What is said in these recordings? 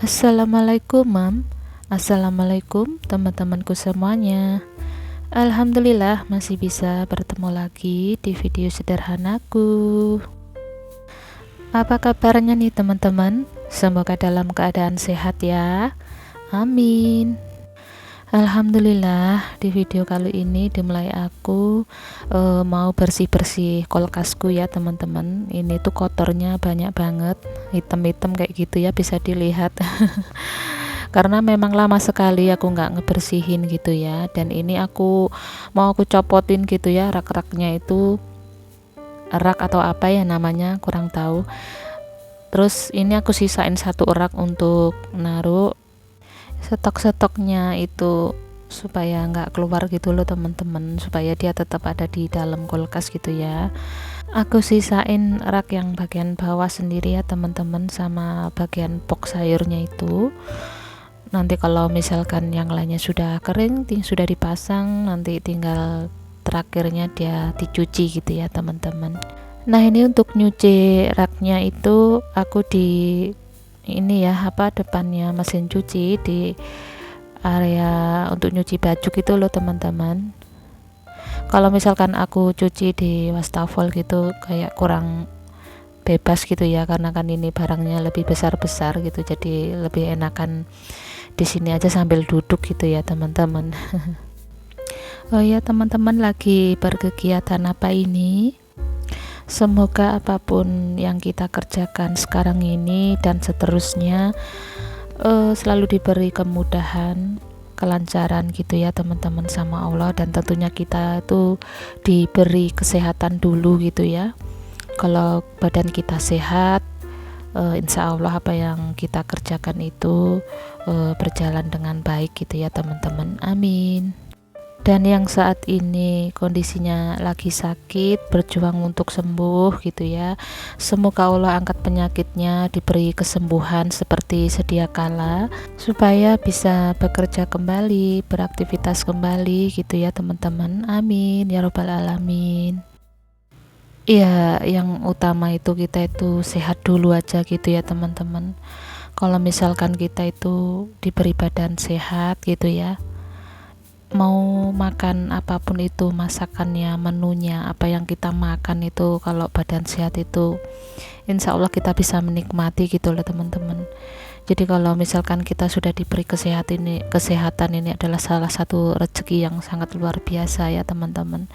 Assalamualaikum, Mam. Assalamualaikum, teman-temanku semuanya. Alhamdulillah masih bisa bertemu lagi di video sederhanaku. Apa kabarnya nih, teman-teman? Semoga dalam keadaan sehat ya. Amin. Alhamdulillah, di video kali ini dimulai aku mau bersih-bersih kulkasku ya, teman-teman. Ini tuh kotornya banyak banget, hitam-hitam kayak gitu ya, bisa dilihat. Karena memang lama sekali aku nggak ngebersihin gitu ya, dan ini aku copotin gitu ya, rak-raknya itu, rak atau apa ya namanya kurang tahu. Terus ini aku sisain satu rak untuk naruh stok-stoknya itu, supaya nggak keluar gitu loh teman-teman, supaya dia tetap ada di dalam kulkas gitu ya. Aku sisain rak yang bagian bawah sendiri ya teman-teman, sama bagian box sayurnya itu. Nanti kalau misalkan yang lainnya sudah kering, sudah dipasang, nanti tinggal terakhirnya dia dicuci gitu ya teman-teman. Nah, ini untuk nyuci raknya itu aku di ini ya, depannya mesin cuci, di area untuk nyuci baju gitu loh teman-teman. Kalau misalkan aku cuci di wastafel gitu kayak kurang bebas gitu ya, karena kan ini barangnya lebih besar-besar gitu, jadi lebih enakan di sini aja sambil duduk gitu ya teman-teman. Oh ya teman-teman, lagi berkegiatan apa ini? Semoga apapun yang kita kerjakan sekarang ini dan seterusnya selalu diberi kemudahan, kelancaran gitu ya teman-teman sama Allah, dan tentunya kita tuh diberi kesehatan dulu gitu ya. Kalau badan kita sehat, insya Allah apa yang kita kerjakan itu berjalan dengan baik gitu ya teman-teman. Amin. Dan yang saat ini kondisinya lagi sakit, berjuang untuk sembuh gitu ya, semoga Allah angkat penyakitnya, diberi kesembuhan seperti sedia kala, supaya bisa bekerja kembali, beraktivitas kembali gitu ya teman-teman. Amin ya robbal alamin. Ya, yang utama itu kita itu sehat dulu aja gitu ya teman-teman. Kalau misalkan kita itu diberi badan sehat gitu ya, mau makan apapun itu, masakannya, menunya, apa yang kita makan itu, kalau badan sehat itu insya Allah kita bisa menikmati gitu loh teman-teman. Jadi kalau misalkan kita sudah diberi kesehatan ini adalah salah satu rezeki yang sangat luar biasa ya teman-teman.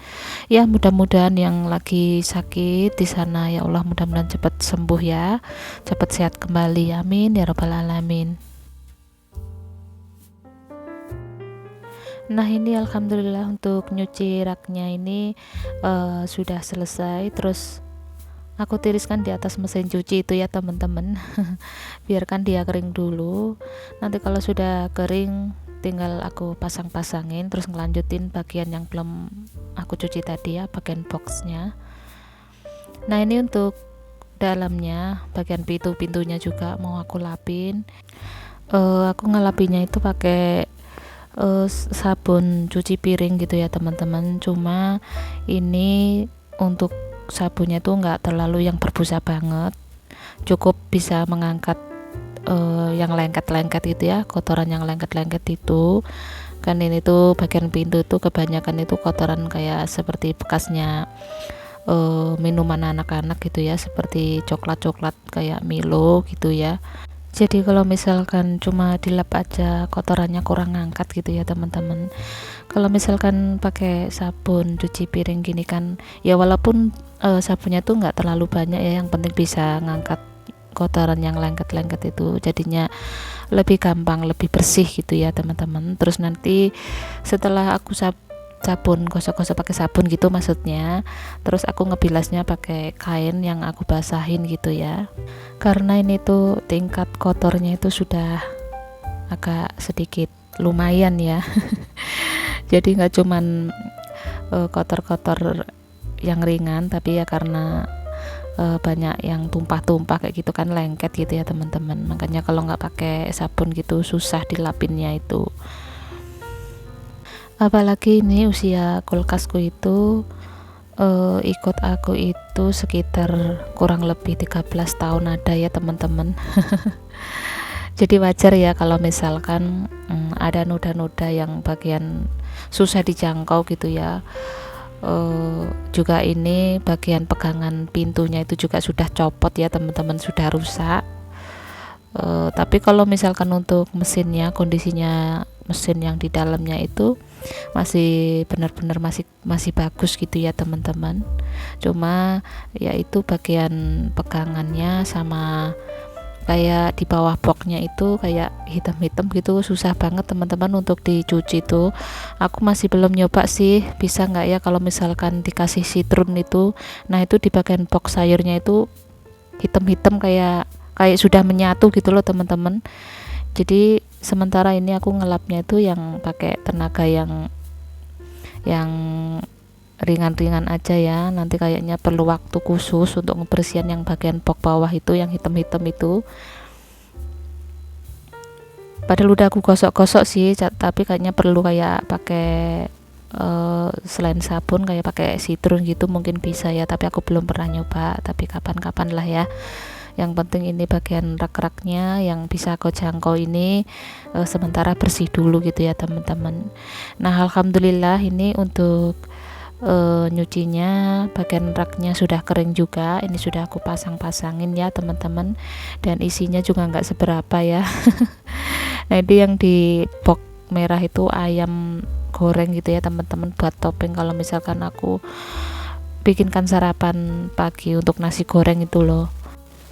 Ya, mudah-mudahan yang lagi sakit di sana ya Allah, mudah-mudahan cepat sembuh ya, cepat sehat kembali, amin ya robbal alamin. Nah, ini alhamdulillah untuk nyuci raknya ini sudah selesai. Terus aku tiriskan di atas mesin cuci itu ya teman-teman. Biarkan dia kering dulu. Nanti kalau sudah kering tinggal aku pasang-pasangin, terus ngelanjutin bagian yang belum aku cuci tadi ya, bagian boxnya. Nah, ini untuk dalamnya, bagian pintunya juga mau aku lapin. Aku ngelapinya itu pakai sabun cuci piring gitu ya teman-teman. Cuma ini untuk sabunnya tuh nggak terlalu yang berbusa banget, cukup bisa mengangkat yang lengket-lengket gitu ya, kotoran yang lengket-lengket itu kan. Ini tuh bagian pintu tuh kebanyakan itu kotoran kayak seperti bekasnya minuman anak-anak gitu ya, seperti coklat-coklat kayak Milo gitu ya. Jadi kalau misalkan cuma dilap aja, kotorannya kurang ngangkat gitu ya teman-teman. Kalau misalkan pakai sabun cuci piring gini kan ya, walaupun sabunnya tuh nggak terlalu banyak ya, yang penting bisa ngangkat kotoran yang lengket-lengket itu, jadinya lebih gampang, lebih bersih gitu ya teman-teman. Terus nanti setelah aku sabun, gosok-gosok pakai sabun gitu maksudnya, terus aku ngebilasnya pakai kain yang aku basahin gitu ya, karena ini tuh tingkat kotornya itu sudah agak sedikit lumayan ya. Jadi nggak cuman kotor-kotor yang ringan, tapi ya karena banyak yang tumpah-tumpah kayak gitu kan, lengket gitu ya teman-teman. Makanya kalau nggak pakai sabun gitu susah dilapinnya itu. Apalagi ini usia kulkasku itu ikut aku itu sekitar kurang lebih 13 tahun ada ya teman-teman. Jadi wajar ya kalau misalkan ada noda-noda yang bagian susah dijangkau gitu ya. Juga ini bagian pegangan pintunya itu juga sudah copot ya teman-teman, sudah rusak. Tapi kalau misalkan untuk mesinnya, kondisinya mesin yang di dalamnya itu masih benar-benar masih bagus gitu ya teman-teman. Cuma ya itu bagian pegangannya sama kayak di bawah boxnya itu kayak hitam-hitam gitu, susah banget teman-teman untuk dicuci tuh. Aku masih belum nyoba sih bisa nggak ya kalau misalkan dikasih citron itu. Nah itu di bagian box sayurnya itu hitam-hitam kayak sudah menyatu gitu loh teman-teman. Jadi sementara ini aku ngelapnya itu yang pakai tenaga yang ringan-ringan aja ya. Nanti kayaknya perlu waktu khusus untuk ngebersihan yang bagian box bawah itu yang hitam-hitam itu. Padahal udah aku gosok-gosok sih, tapi kayaknya perlu kayak pakai selain sabun kayak pakai citron gitu mungkin bisa ya, tapi aku belum pernah nyoba, tapi kapan-kapan lah ya. Yang penting ini bagian rak-raknya yang bisa aku jangkau ini sementara bersih dulu gitu ya teman-teman. Nah alhamdulillah ini untuk nyucinya bagian raknya sudah kering juga. Ini sudah aku pasang-pasangin ya teman-teman, dan isinya juga nggak seberapa ya. Nah ini yang di box merah itu ayam goreng gitu ya teman-teman, buat topping kalau misalkan aku bikinkan sarapan pagi untuk nasi goreng itu loh.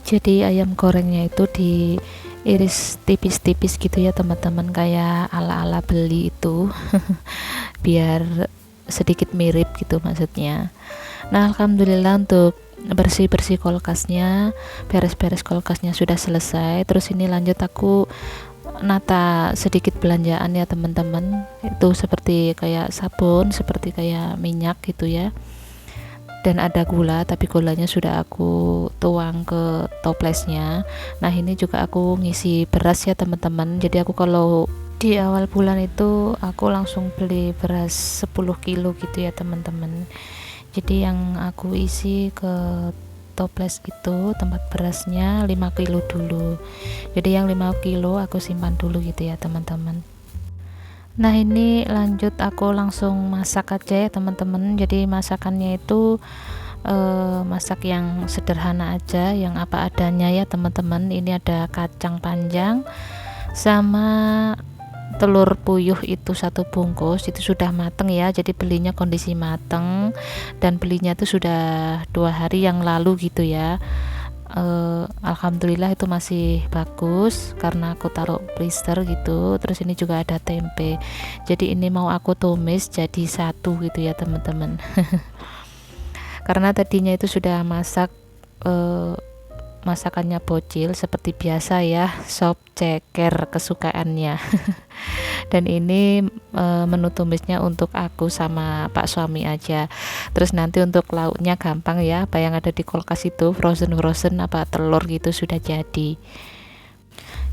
Jadi ayam gorengnya itu diiris tipis-tipis gitu ya teman-teman, kayak ala-ala beli itu biar sedikit mirip gitu maksudnya. Nah alhamdulillah untuk bersih-bersih kulkasnya, beres-beres kulkasnya sudah selesai. Terus ini lanjut aku nata sedikit belanjaan ya teman-teman, itu seperti kayak sabun, seperti kayak minyak gitu ya, dan ada gula, tapi gulanya sudah aku tuang ke toplesnya. Nah ini juga aku ngisi beras ya teman-teman. Jadi aku kalau di awal bulan itu aku langsung beli beras 10 kilo gitu ya teman-teman. Jadi yang aku isi ke toples itu tempat berasnya 5 kilo dulu. Jadi yang 5 kilo aku simpan dulu gitu ya teman-teman. Nah ini lanjut aku langsung masak aja ya teman-teman. Jadi masakannya itu masak yang sederhana aja, yang apa adanya ya teman-teman. Ini ada kacang panjang sama telur puyuh itu 1 bungkus, itu sudah mateng ya. Jadi belinya kondisi mateng, dan belinya itu sudah 2 hari yang lalu gitu ya. Alhamdulillah itu masih bagus karena aku taruh blister gitu. Terus ini juga ada tempe, jadi ini mau aku tumis jadi satu gitu ya teman-teman. Karena tadinya itu sudah masak masakannya bocil seperti biasa ya, sop ceker kesukaannya. Dan ini menu tumisnya untuk aku sama Pak suami aja. Terus nanti untuk lauknya gampang ya, apa yang ada di kulkas itu frozen apa telur gitu sudah jadi.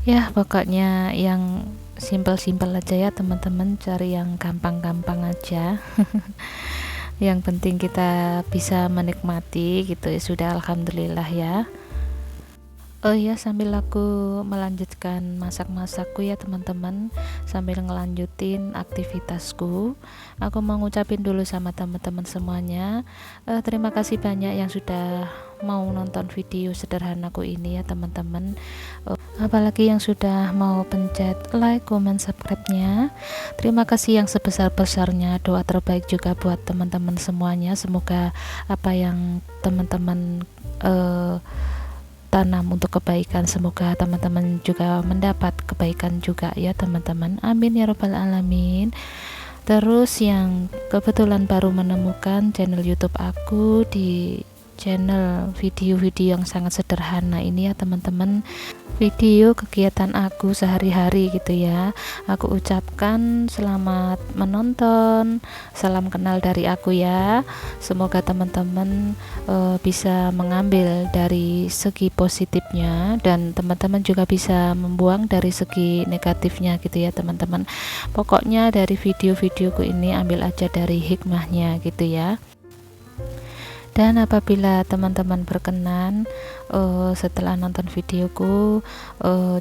Ya pokoknya yang simpel-simpel aja ya teman-teman, cari yang gampang-gampang aja. Yang penting kita bisa menikmati gitu ya sudah, alhamdulillah ya. Oh ya, sambil aku melanjutkan masak-masakku ya teman-teman, sambil ngelanjutin aktivitasku, aku mau ngucapin dulu sama teman-teman semuanya, terima kasih banyak yang sudah mau nonton video sederhanaku ini ya teman-teman. Apalagi yang sudah mau pencet like, comment, subscribe-nya. Terima kasih yang sebesar-besarnya. Doa terbaik juga buat teman-teman semuanya. Semoga apa yang teman-teman tanam untuk kebaikan, semoga teman-teman juga mendapat kebaikan juga ya teman-teman, amin ya robbal alamin. Terus yang kebetulan baru menemukan channel YouTube aku, di channel video-video yang sangat sederhana ini ya teman-teman, video kegiatan aku sehari-hari gitu ya. Aku ucapkan selamat menonton, salam kenal dari aku ya. Semoga teman-teman bisa mengambil dari segi positifnya, dan teman-teman juga bisa membuang dari segi negatifnya gitu ya teman-teman. Pokoknya dari video-videoku ini ambil aja dari hikmahnya gitu ya. Dan apabila teman-teman berkenan setelah nonton videoku,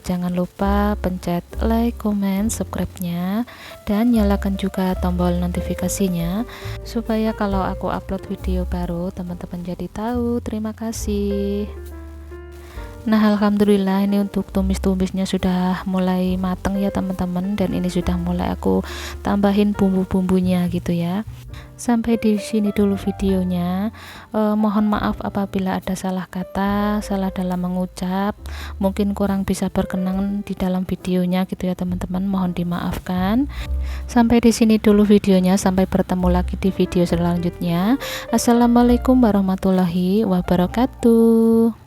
jangan lupa pencet like, comment, subscribe-nya, dan nyalakan juga tombol notifikasinya supaya kalau aku upload video baru teman-teman jadi tahu. Terima kasih. Nah, alhamdulillah ini untuk tumis-tumisnya sudah mulai mateng ya teman-teman, dan ini sudah mulai aku tambahin bumbu-bumbunya gitu ya. Sampai di sini dulu videonya. Mohon maaf apabila ada salah kata, salah dalam mengucap, mungkin kurang bisa berkenan di dalam videonya gitu ya teman-teman, mohon dimaafkan. Sampai di sini dulu videonya, sampai bertemu lagi di video selanjutnya. Assalamualaikum warahmatullahi wabarakatuh.